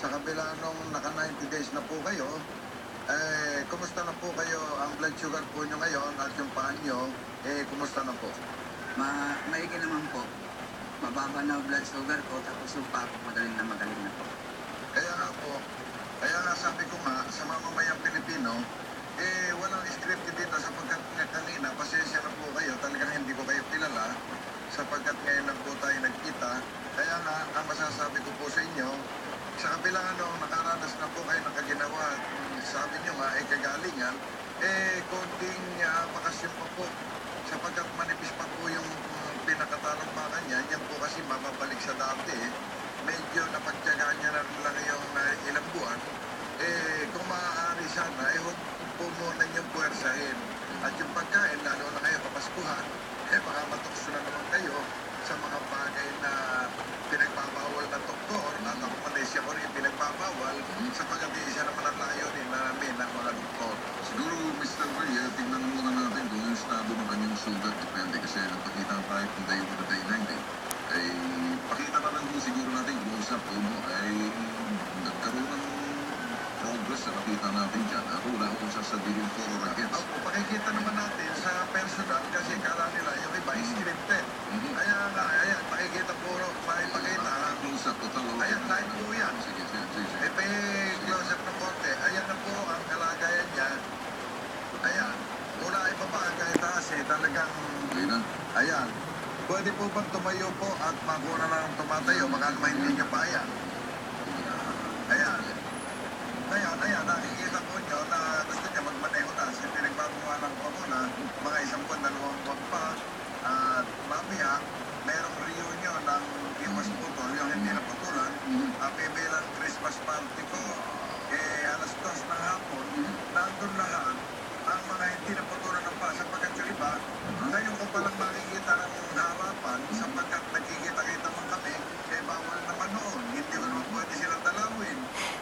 Sa kabila nung naka 90 days na po kayo, kumusta na po kayo? Ang blood sugar po nyo ngayon at yung paan nyo, kumusta na po? Maigi naman po. Mababa na ang blood sugar ko, tapos yung pa magaling na po. Kaya nga po, kaya nga sabi ko nga, sa mamamayang Pilipino, walang script dito sapagkat nga kanina, pasensya na po kayo, talagang hindi ko kayo kilala, sapagkat ngayon lang po tayo nagkita. Kaya nga, ang masasabi ko po sa inyo, sa kabila nakaranas na po kayo ng kaginawa, sabi nyo nga, kagalingan, konting bakasyon pa po, sapagkat manipis pa po yung pinakatalampakan niya, yan po kasi mababalik sa dati, medyo napagtyagaan niya na lang yung ilang buwan, kung maaari sana, huwag po muna niyong puwersahin. At yung pagkain, lalo na kayo kapaskuhan, baka matukso na naman kayo sa mga bagay na pinagbabawal ng doktor, at ako Malaysia ko rin pinagbabawal, sapagkat isa naman ang layunin namin ng mga doktor. Siguro, Mr. Ray, tingnan muna natin kung yung estado ng kanyang sugat. Depende kasi nagpakita tayo kung day 1 na day 90. Ay, pakita na lang kung siguro natin kung sa puno ay nagkaroon ng progress na nakita natin dyan. Ako wala akong sasabihin for or against. Opo, pakikita naman natin sa personal kasi kala nila yung iba is scripted. Kaya nga, ayan, pakikita po, pakipakita. Close up, total. Ayan, live po yan. Sige, sige, sige. Close up ng konti. Ayan na po ang kalagayan niya. Ayan, wala ibaba, kahit taas talagang, Okay na. ayan. Pwede po bang tumayo po at maguna na ng tumatayo, baka naman hindi niya pa yan. Ayan. Ayan, nakikita po nyo na gusto niya magmaneho na. Kasi pinagbabawalan ko muna, mga 1 buwan, 2 buwan pa. At mamaya, merong reunion ng Iwas Putol, yung hindi na putulan. Bibilang Christmas party ko, alas 2 ng hapon, nandun lahat ang mga hindi na putulan ng pasa. Sapagkat yung iba, ngayon ko palang makikita ng harapan, sapagkat nagkikita-kita man kami, bawal naman noon. Hindi ko naman pwede silang dalawin.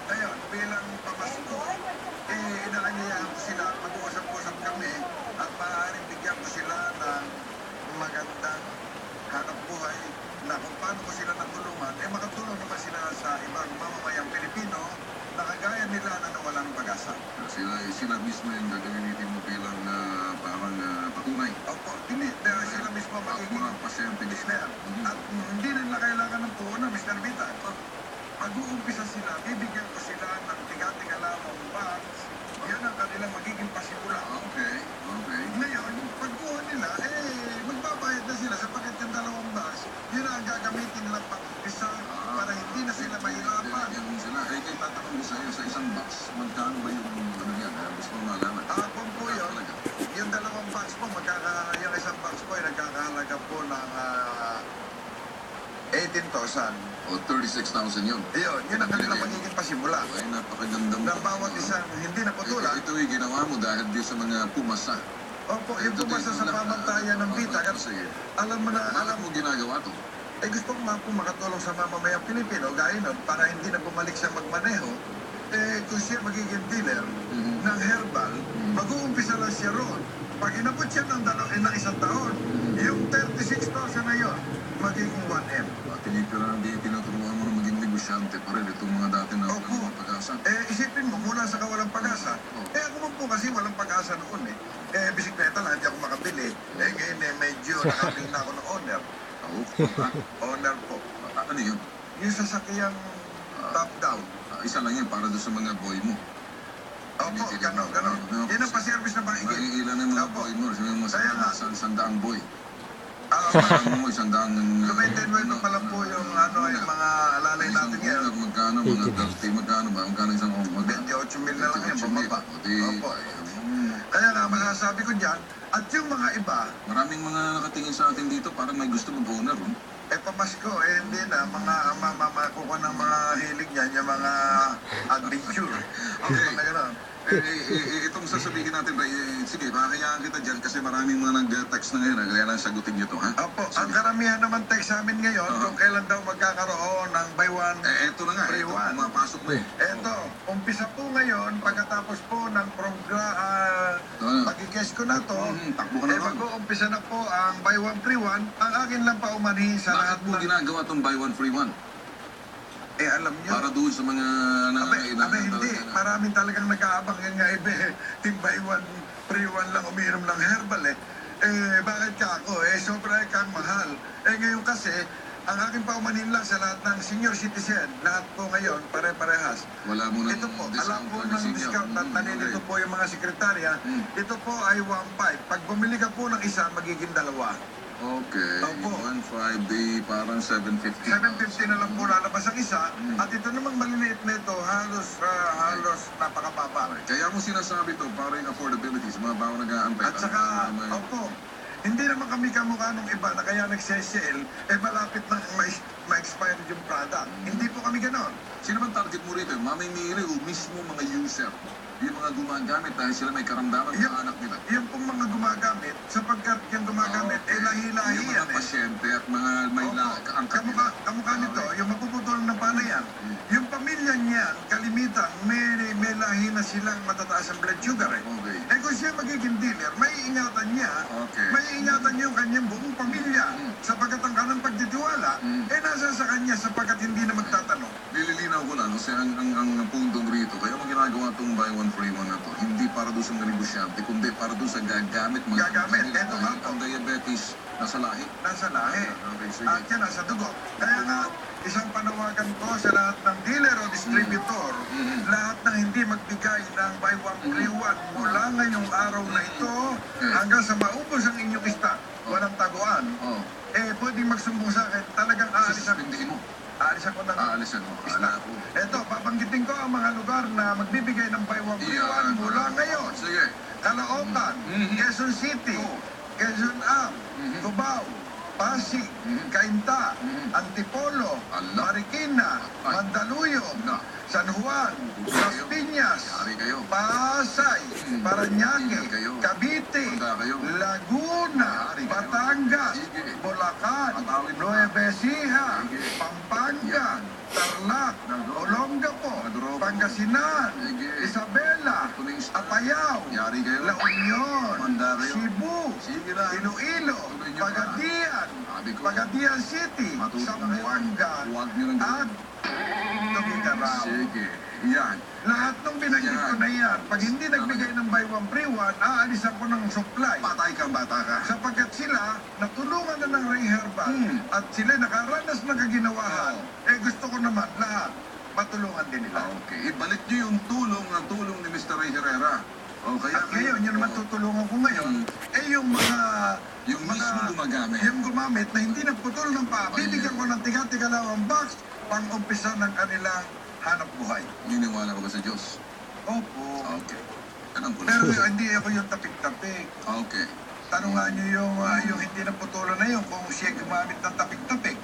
Ngayon, bilang pamasko, inaanyayahan ko sila, mag-uusap-usap kami, at maaaring bigyan ko sila ng magandang hanap buhay na kung paano ko sila natulungan, makatulong naman sila sa ibang mamamayang Pilipino na kagaya nila na nawalan ng pag-asa. Sila mismo yung gagamitin mo bilang parang patunay. Opo, sila mismo magiging Mga pasyente. listener. At hindi nila kailangan ng puhunan, Mr. Vita. Mag-uumpisa sila, bibigyan ko sila ng tiga-tigalawang box. Yan ang kanilang magiging pasimula. Okay, okay. Ngayon, pagkuha nila, magbabayad na sila sapagkat yung 2 box, yun ang gagamitin nila pang-umpisa para hindi na sila mahirapan. Yan sila. Kaya tatanong ko sa'yo sa isang box, magkano ba yung yan? Gusto mo malaman? Kung po yun, yung 2 box po, yung isang box po ay nagkakahalaga po ng 18,000. O 36,000 yun. Yun ang kanilang magiging pasimula. Ay, napakagandang. Ng bawat isang hindi na putulan. Ito yung ginawa mo dahil di sa mga pumasa. Opo, yung pumasa sa pamantayan ng Vita. Alam mo na, Alam mo ginagawa to? gusto ko nga po makatulong sa mamamayang Pilipino, gaya nun, para hindi na bumalik siya magmaneho, kung siya magiging dealer ng herbal, mag-uumpisa lang siya roon. Pag inabot siya ng 1 taon, yung 36,000 na yun, magiging 1M. At hindi tinuturuan mo na maging negosyante pa rin itong mga dati na Opo. walang pag-asa. Isipin mo, mula sa kawalang pag-asa, ako man po kasi walang pag-asa noon bisikleta lang, hindi ako makabili. Ngayon medyo nakabili na ako ng owner. Owner po. Ano yun? Yung sasakyang top-down. Isa lang yun para doon sa mga boy mo. Opo, gano'n. Yan ang pa-service na mahigit. Ilan ang mga Opo. boy mo? Kaya nga. Sandaang boy. Alam Mo, sandaang... Lumaintin pa lang po yung yung mga alalay natin ngayon. Magkano, mga 30, magkano ba? Magkano isang 28 mil na lang yan, bumaba. Opo. Opo. Kaya nga, masasabi ko dyan, at yung mga iba, Maraming mga nakatingin sa atin dito parang may gusto mag-owner. pamasko, hindi na, mga makukuha ng mga hilig niyan, yung mga adventure. Okay. Mga gano'n. Itong sasabihin natin, Ray, sige, makakayaan kita dyan kasi maraming mga nag-text na ngayon. Kaya lang sagutin niyo to, ha? Opo, ang karamihan naman text sa amin ngayon, kung kailan daw magkakaroon ng buy one, Eto na nga, free ito, one. pumapasok na eh. Eto, umpisa po ngayon, pagkatapos po ng pag-guess ko na to, Takbo ka na ron. mag-uumpisa na po ang buy one, free one. Ang akin lang pa umanhin sa lahat Bakit mo ginagawa tong buy one, free one? alam nyo. Para doon sa mga Abe, hindi. Maraming talagang nag-aabang yan nga, timbay one, free one lang umiinom ng herbal bakit ka ako? Sobra kang mahal. Ngayon kasi, ang aking paumanin lang sa lahat ng senior citizen, lahat po ngayon, pare-parehas. Wala mo Ito po, alam po ng discount at naninito po yung mga sekretarya, ito po ay 1.5. Pag bumili ka po ng isa, magiging dalawa. Okay. Opo. 1.5 di parang 750. 750 na lang po lalabas ang isa, at ito namang maliliit na ito, halos napakababa. Kaya mo sinasabi to, para yung affordability sa mga bawang nag-aantay. At saka, opo, hindi naman kami kamukha nung iba na kaya nagsesale, malapit na ma-expire yung product. Hindi po kami ganon. Sino bang target mo rito? Mamimili o mismo mga user? Yung mga gumagamit dahil sila may karamdaman sa anak nila. Yung pong mga gumagamit, sapagkat yung gumagamit, lahi-lahi yung yan mga pasyente at mga may ang kamukha nito, yung mapuputol ng palayan, yung pamilya niyan, kalimitan, may lahi na silang matataas ang blood sugar Okay. Kung siya magiging dealer, may ingatan niya, Okay. may ingatan niya yung kanyang buong pamilya, sapagkat ang kanang pagtitiwala, nasa sa kanya sapagkat hindi na magtatanong. Nililinaw ko lang kasi ang puntong rito, kaya mo ginagawa itong buy one free one na to, hindi para doon sa mga negosyante, kundi para doon sa gagamit mga Gagamit, eto nga po. ang diabetes nasa lahi. Nasa lahi. Okay, sige. At yan nasa dugo. Kaya nga, isang panawagan ko sa lahat ng dealer o distributor, lahat ng hindi magbigay ng buy one free one mula ngayong araw na ito hanggang sa maubos ang inyong stock, walang taguan, Oh, pwedeng magsumbong sa akin, talagang aalis ako. suspindihin mo. Aalis ako ng Aalisan mo. stock. Eto, babanggitin ko ang mga lugar na magbibigay ng buy one free one mula ngayon. Sige. Caloocan, Quezon City, Quezon Am, Cubao, Pasig, Cainta, Antipolo, Marikina, Mandaluyong, San Juan, Las Piñas, Yari kayo. Pasay, Parañaque, Kayo. Cavite, Punta kayo. Laguna, Yari kayo. Batangas, Sige. Bulacan, Patawid mo. Nueva Ecija, Sige. Pampanga, Tarlac, Olongapo, Naduro. Pangasinan, Sige. Isabela, Tulis. Apayao, Yari kayo. La Union, Manda kayo. Cebu, Sige lang. Iloilo, Tuloy niyo pa. Pagadian, Sabi ko. Pagadian City, Matuto na kayo. Zamboanga, Huwag niyo lang at Tuguegarao. Sige. Yan. Lahat ng binanggit ko na yan, pag hindi nagbigay ng buy one free one, aalisan ko ng supply. Patay kang bata ka. Sapagkat sila, natulungan na ng Ray Herbal, at sila nakaranas ng kaginawahan, gusto ko naman lahat, matulungan din nila. Okay. Ibalik niyo yung tulong ni Mr. Ray Herrera. O kaya At ngayon, yun naman tutulungan ko ngayon, yung mga... Yung mismo gumagamit. Yung gumamit na hindi nagputol ng paa, bibigyan ko ng tiga-tiga lang ang box, pang-umpisa ng kanilang hanap buhay. Niniwala ka ba sa Diyos? Opo. Okay. Tanong ko Pero lang. hindi ako yung tapik-tapik. Okay. Tanungan niyo yung hindi naputulan na yun kung siya gumamit ng tapik-tapik.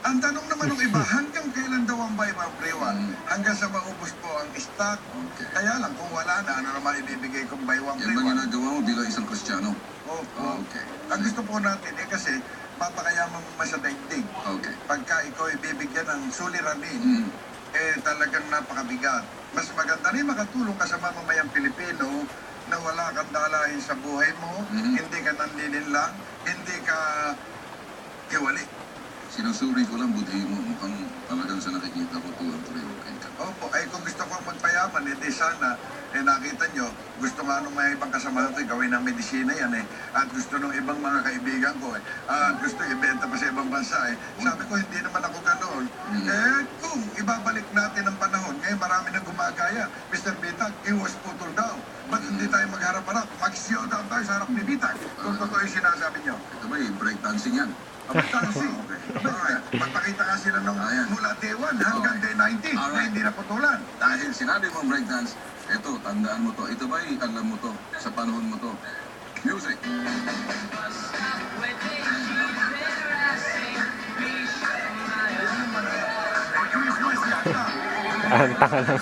Ang tanong naman ng iba, hanggang kailan daw ang buy one free one? Hanggang sa maubos po ang stock. Okay. Kaya lang, kung wala na, ano naman ibibigay kong buy one Yan free ba one? ginagawa mo bilang isang Kristiyano? Opo. Okay. Ang gusto po natin, kasi papakayaman mo sa daigdig. Okay. Pagka ikaw ay bibigyan ng suliranin, talagang napakabigat. Mas maganda rin makatulong ka sa mamamayang Pilipino na wala kang dalahin sa buhay mo, hindi ka nanlilinlang, hindi ka kiwali. Sinusuri ko lang budhi mo. Mukhang talagang sa nakikita ko tuwang-tuloy okay ka. Opo, kung gusto ko magpayaman, hindi sana, nakita nyo, gusto nga nung mga ibang kasamahan ko, gawin ng medisina yan At gusto nung ibang mga kaibigan ko at gusto ibenta pa sa ibang bansa Sabi ko, hindi naman ako ganoon. Kung ibabalik natin ang panahon, ngayon marami nang gumagaya. Mr. Bitag, iwas putol daw. Ba't hindi tayo magharap-harap? Mag-siyo daw tayo sa harap ni Bitag. Kung totoo yung sinasabi nyo. Ito ba breakdancing yan? Abtansi. Magpakita nga sila nung mula day 1 hanggang day 19 na Alright. hindi naputulan. Dahil sinabi mong breakdance, ito, tandaan mo to. Ito ba alam mo to? Sa panahon mo to? Music. Christmas yata. Ang taka lang.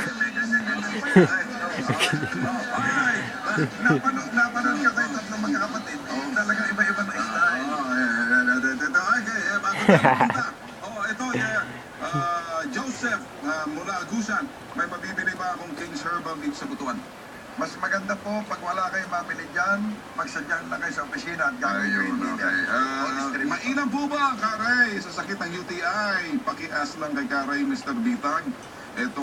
Napanood ka tayo tatlong magkakapatid. Talagang iba-iba na style. Ito, Joseph mula Agusan. May mabibili ba akong King's Herbal dito sa Butuan? Mas maganda po, pag wala kayo mabili dyan, magsadyan lang kayo sa opisina at gagawin ko Ayun, yung okay. dealer. Mainam po ba, Karay, sa sakit ng UTI? Paki-ask lang kay Karay, Mr. Bitag. Ito